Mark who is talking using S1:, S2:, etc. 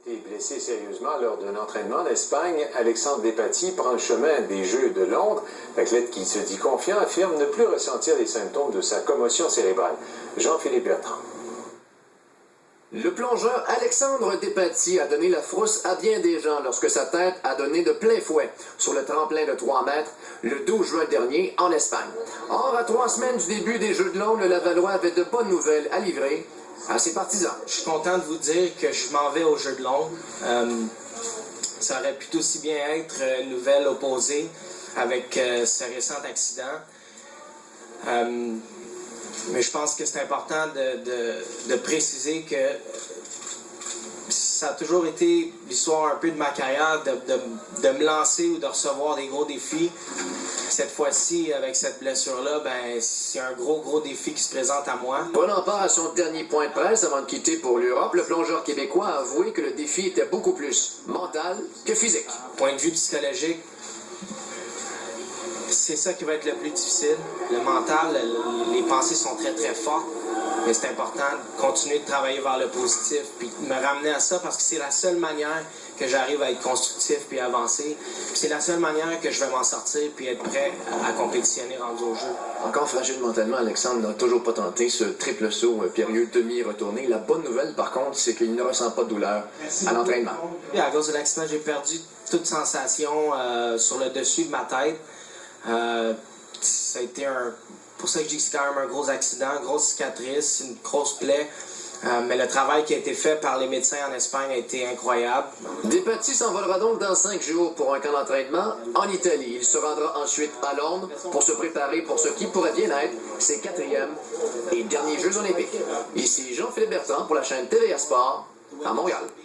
S1: Et blessé sérieusement lors d'un entraînement en Espagne, Alexandre Despatie prend le chemin des Jeux de Londres. L'athlète qui se dit confiant affirme ne plus ressentir les symptômes de sa commotion cérébrale. Jean-Philippe Bertrand.
S2: Le plongeur Alexandre Despatie a donné la frousse à bien des gens lorsque sa tête a donné de plein fouet sur le tremplin de 3 mètres le 12 juin dernier en Espagne. Or, à 3 semaines du début des Jeux de Londres, le Lavallois avait de bonnes nouvelles à livrer à ses partisans.
S3: Je suis content de vous dire que je m'en vais aux Jeux de Londres. Ça aurait pu aussi bien être une nouvelle opposée avec ce récent accident. Mais je pense que c'est important de préciser que ça a toujours été l'histoire un peu de ma carrière, de me lancer ou de recevoir des gros défis. Cette fois-ci, avec cette blessure-là, c'est un gros défi qui se présente à moi.
S2: Prenant part à son dernier point de presse avant de quitter pour l'Europe, le plongeur québécois a avoué que le défi était beaucoup plus mental que physique.
S3: Point de vue psychologique, c'est ça qui va être le plus difficile. Le mental, les pensées sont très fortes, mais c'est important de continuer de travailler vers le positif, puis de me ramener à ça parce que c'est la seule manière que j'arrive à être constructif puis avancer. Puis c'est la seule manière que je vais m'en sortir puis être prêt à compétitionner rendu au jeu.
S2: Encore fragile mentalement, Alexandre n'a toujours pas tenté ce triple saut périlleux demi-retourné. La bonne nouvelle, par contre, c'est qu'il ne ressent pas de douleur à l'entraînement.
S3: Et à cause de l'accident, j'ai perdu toute sensation sur le dessus de ma tête. Ça a été pour ça que je dis que c'est quand même un gros accident, une grosse cicatrice, une grosse plaie. Mais le travail qui a été fait par les médecins en Espagne a été incroyable.
S2: Despatie s'envolera donc dans 5 jours pour un camp d'entraînement en Italie. Il se rendra ensuite à Londres pour se préparer pour ce qui pourrait bien être ses 4e et derniers Jeux olympiques. Ici Jean-Philippe Bertrand pour la chaîne TVA Sport à Montréal.